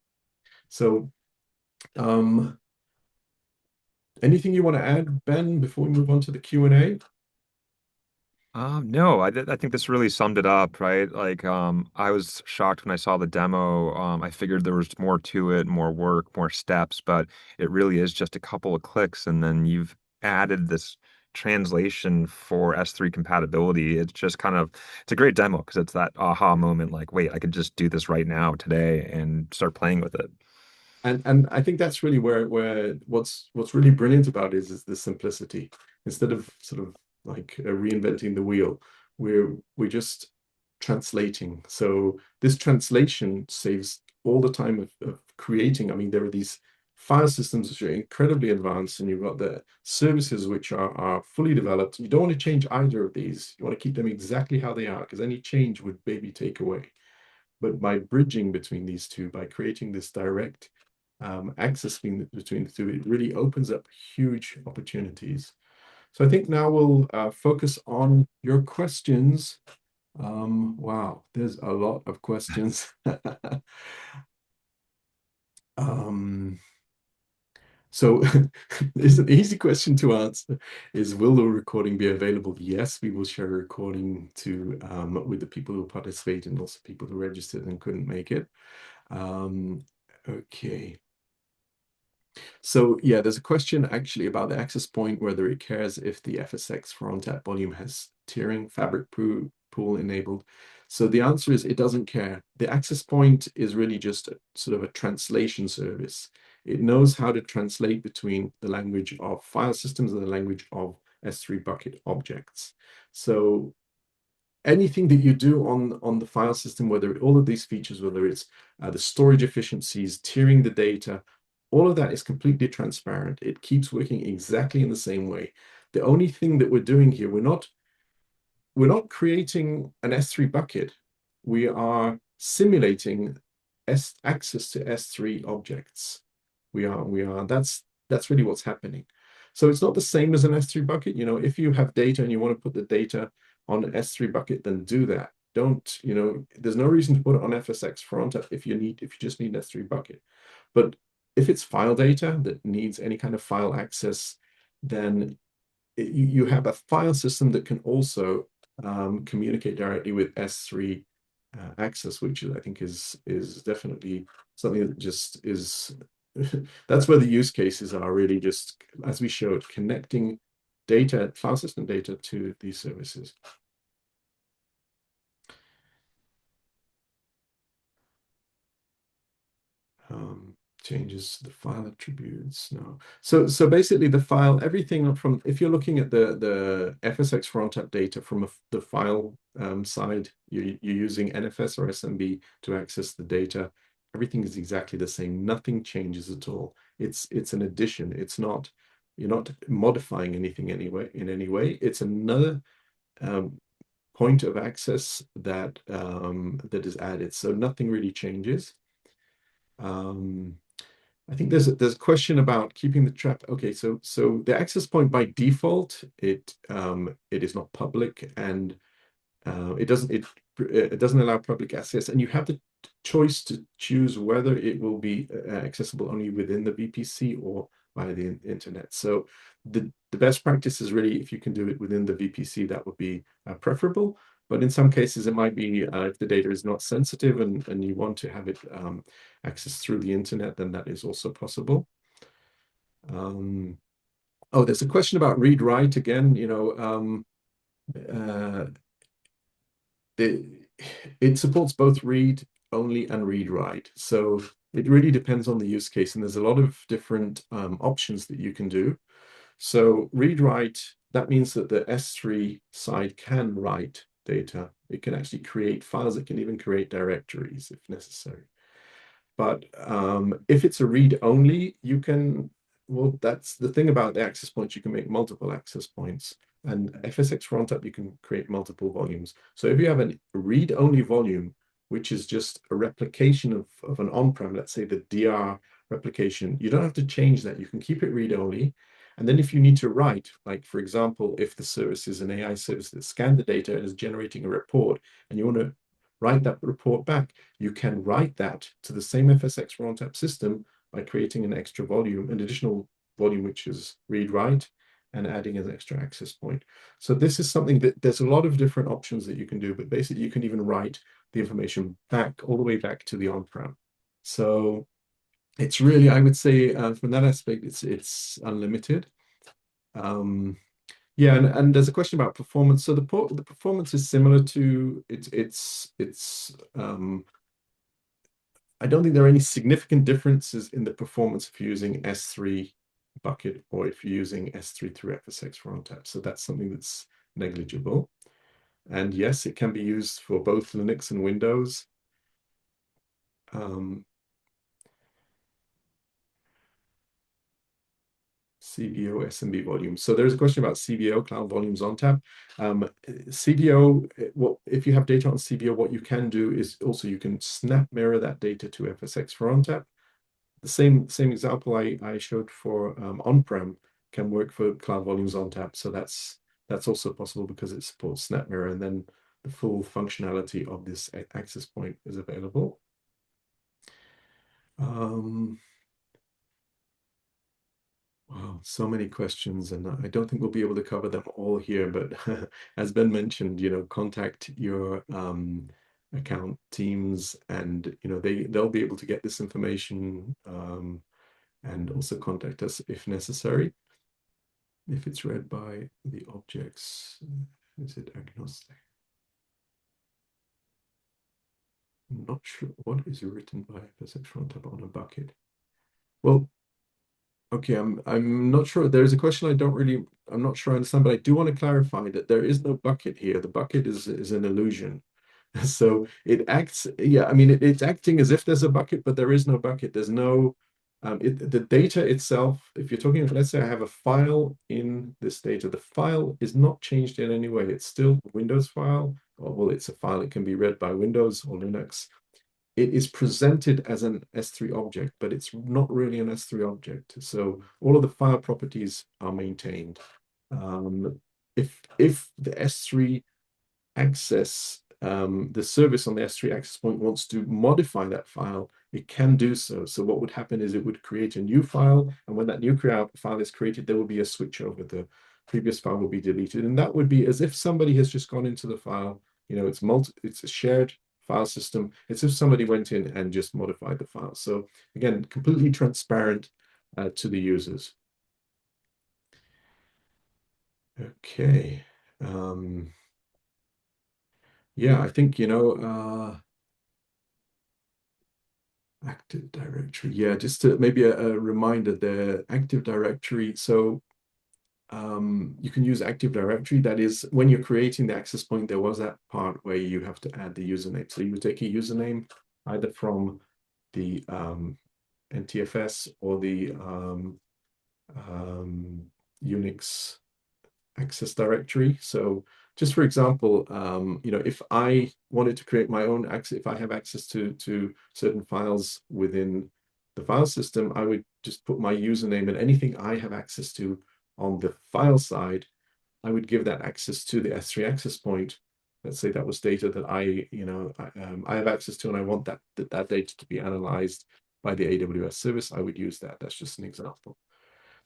Speaker 1: So anything you want to add, Ben, before we move on to the Q&A?
Speaker 2: No, I think this really summed it up, right? Like, I was shocked when I saw the demo. I figured there was more to it, more work, more steps, but it really is just a couple of clicks, and then you've added this translation for S3 compatibility. It's a great demo because it's that aha moment, like, wait, I could just do this right now, today, and start playing with it.
Speaker 1: And I think that's really where what's really brilliant about it is the simplicity. Instead of sort of like reinventing the wheel, we're just translating. So this translation saves all the time of creating. I mean, there are these file systems which are incredibly advanced, and you've got the services which are fully developed. You don't want to change either of these. You want to keep them exactly how they are, because any change would maybe take away. But by bridging between these two, by creating this direct access between the two, it really opens up huge opportunities. So I think now we'll focus on your questions. Wow, there's a lot of questions. um, so it's an easy question to answer. Is, will the recording be available? Yes, we will share a recording to with the people who participate, and also people who registered and couldn't make it. Okay. So yeah, there's a question actually about the access point, whether it cares if the FSX for ONTAP volume has tiering fabric pool enabled. So the answer is it doesn't care. The access point is really just sort of a translation service. It knows how to translate between the language of file systems and the language of S3 bucket objects. So anything that you do on the file system, whether all of these features, whether it's the storage efficiencies, tiering the data, all of that is completely transparent. It keeps working exactly in the same way. The only thing that we're doing here, we're not creating an S3 bucket. We are simulating access to S3 objects. That's really what's happening. So it's not the same as an S3 bucket. If you have data and you want to put the data on an S3 bucket, then do that. Don't, there's no reason to put it on FSX for ONTAP if you just need an S3 bucket. But if it's file data that needs any kind of file access, then you have a file system that can also communicate directly with S3 access, which I think is definitely something that just is that's where the use cases are really just, as we showed, connecting data, file system data to these services. um, Changes the file attributes. No. So basically the file, everything from, if you're looking at the FSX for ONTAP data from the file side, you're using NFS or SMB to access the data. Everything is exactly the same. Nothing changes at all. It's an addition. You're not modifying anything anyway in any way. It's another point of access that is added. So nothing really changes. I think there's a question about keeping the trap. Okay, so the access point by default, it is not public, and it doesn't allow public access, and you have the choice to choose whether it will be accessible only within the VPC or via the internet. So the best practice is really, if you can do it within the VPC, that would be preferable. But in some cases, it might be if the data is not sensitive and you want to have it accessed through the internet, then that is also possible. Oh, there's a question about read write again. Uh, it supports both read only and read write. So it really depends on the use case, and there's a lot of different options that you can do. So read write, that means that the S3 side can write data. It can actually create files. It can even create directories if necessary. But if it's a read only, well, that's the thing about the access points. You can make multiple access points. And FSX for ONTAP, you can create multiple volumes. So if you have a read only volume, which is just a replication of an on-prem, let's say the DR replication, you don't have to change that. You can keep it read only. And then if you need to write, like for example, if the service is an AI service that scanned the data and is generating a report, and you want to write that report back, you can write that to the same FSX for ONTAP system by creating an additional volume, which is read write, and adding an extra access point. So this is something that there's a lot of different options that you can do, but basically you can even write the information back all the way back to the on-prem. So it's really, I would say, from that aspect, it's unlimited. Yeah, and there's a question about performance. So the performance is similar to I don't think there are any significant differences in the performance if you're using S3 bucket or if you're using S3 through FSX for ONTAP. So that's something that's negligible. And yes, it can be used for both Linux and Windows. CVO SMB volumes. So there's a question about CVO, Cloud Volumes ONTAP. CVO, well, if you have data on CVO, what you can do is also you can snap mirror that data to FSX for ONTAP. The same example I showed for on-prem can work for Cloud Volumes ONTAP. So that's also possible because it supports snap mirror, and then the full functionality of this access point is available. Wow, so many questions, and I don't think we'll be able to cover them all here. But as Ben mentioned, contact your account teams, and they'll be able to get this information, and also contact us if necessary. If it's read by the objects, is it agnostic? I'm not sure what is written by FSX front on a bucket. Well, okay, I'm not sure. There's a question I'm not sure I understand, but I do want to clarify that there is no bucket here. The bucket is an illusion. So it acts, yeah, I mean it's acting as if there's a bucket, but there is no bucket. There's no the data itself, if you're talking, let's say I have a file in this data, the file is not changed in any way. It's still a Windows file, or well, it's a file. It can be read by Windows or Linux. It is presented as an S3 object, but it's not really an S3 object. So all of the file properties are maintained. Um, if the S3 access, the service on the S3 access point wants to modify that file, it can do so. So what would happen is it would create a new file, and when that new file is created, there will be a switch over. The previous file will be deleted, and that would be as if somebody has just gone into the file. It's a shared file system. It's if somebody went in and just modified the file. So again, completely transparent to the users. Okay. Um, yeah, I think, Active Directory. Yeah, just to maybe a reminder there, Active Directory. So you can use Active Directory. That is, when you're creating the access point, there was that part where you have to add the username. So you would take a username either from the NTFS or the Unix access directory. So just for example, if I wanted to create my own access, if I have access to certain files within the file system, I would just put my username and anything I have access to on the file side, I would give that access to the S3 access point. Let's say that was data that I have access to, and I want that data to be analyzed by the AWS service. I would use that. That's just an example.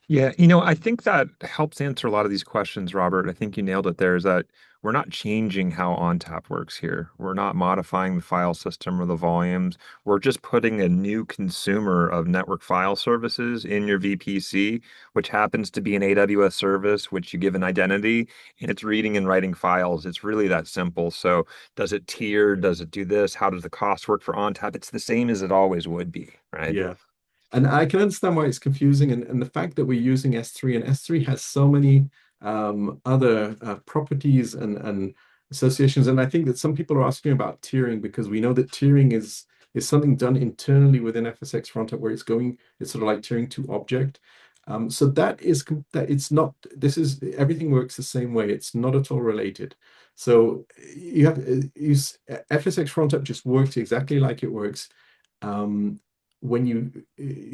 Speaker 2: Yeah, I think that helps answer a lot of these questions, Robert. I think you nailed it there, is that we're not changing how ONTAP works here. We're not modifying the file system or the volumes. We're just putting a new consumer of network file services in your VPC, which happens to be an AWS service, which you give an identity, and it's reading and writing files. It's really that simple. So does it tier? Does it do this? How does the cost work for ONTAP? It's the same as it always would be, right?
Speaker 1: Yeah. And I can understand why it's confusing. And the fact that we're using S3 and S3 has so many other properties and associations. And I think that some people are asking about tiering because we know that tiering is something done internally within FSx frontend where it's sort of like tiering to object. So that it's not, this is, everything works the same way. It's not at all related. So you have, use FSx frontend just works exactly like it works. Um, when you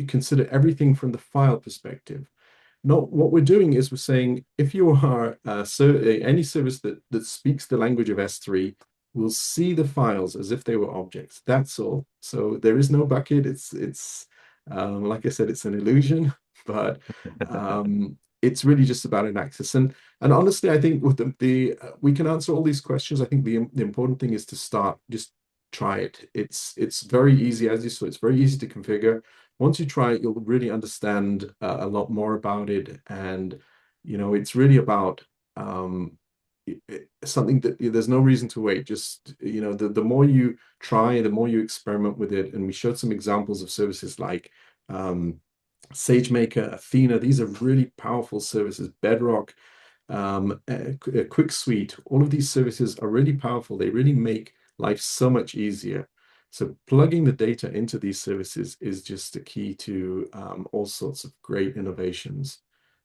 Speaker 1: consider everything from the file perspective. Not what we're doing is we're saying if you are any service that speaks the language of S3 will see the files as if they were objects. That's all. So there is no bucket. It's like I said, it's an illusion, but it's really just about an access. And honestly, I think with we can answer all these questions. I think the important thing is to start just try it. It's very easy, as you saw, it's very easy to configure. Once you try it, you'll really understand a lot more about it. And, it's really about something that there's no reason to wait. Just, the more you try, the more you experiment with it. And we showed some examples of services like SageMaker, Athena. These are really powerful services. Bedrock, a Quick Suite. All of these services are really powerful. They really make life so much easier. So plugging the data into these services is just the key to all sorts of great innovations.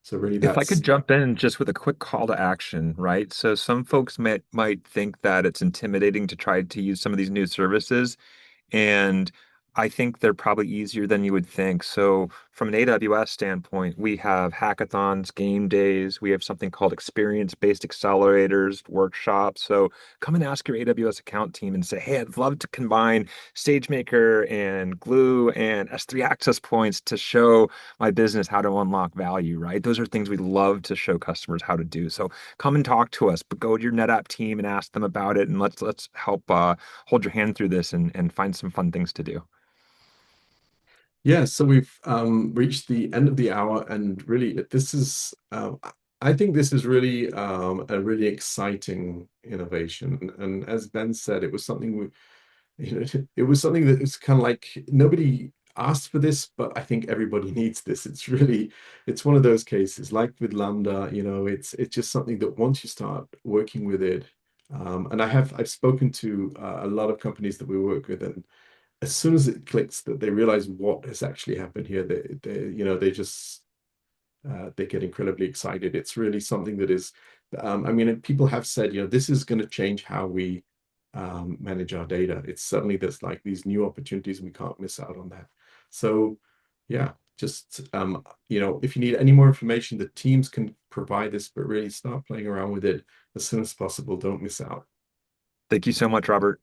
Speaker 1: So really
Speaker 2: If I could
Speaker 1: that's,
Speaker 2: jump in just with a quick call to action, right? So some folks might think that it's intimidating to try to use some of these new services. And I think they're probably easier than you would think. So, from an AWS standpoint, we have hackathons, game days. We have something called experience-based accelerators, workshops. So, come and ask your AWS account team and say, hey, I'd love to combine SageMaker and Glue and S3 access points to show my business how to unlock value, right? Those are things we love to show customers how to do. So, come and talk to us, but go to your NetApp team and ask them about it, and let's help hold your hand through this and find some fun things to do.
Speaker 1: yeah, so we've reached the end of the hour, and really, I think this is really a really exciting innovation. And as Ben said, it was something it was something that was kind of like nobody asked for this, but I think everybody needs this. It's one of those cases, like with Lambda, it's just something that once you start working with it, and I've spoken to a lot of companies that we work with, and as soon as it clicks that they realize what has actually happened here, they just they get incredibly excited. It's really something that is, I mean, people have said, this is going to change how we manage our data. It's suddenly there's like these new opportunities and we can't miss out on that. So, yeah, just, if you need any more information, the teams can provide this, but really start playing around with it as soon as possible. Don't miss out.
Speaker 2: Thank you so much, Robert.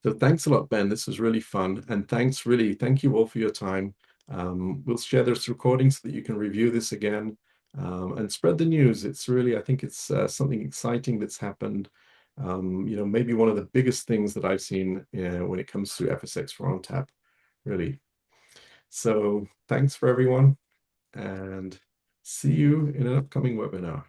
Speaker 1: So thanks a lot, Ben. This was really fun. And thank you all for your time. We'll share this recording so that you can review this again and spread the news. It's really, I think it's something exciting that's happened. Maybe one of the biggest things that I've seen when it comes to FSX for ONTAP, really. So thanks for everyone and see you in an upcoming webinar.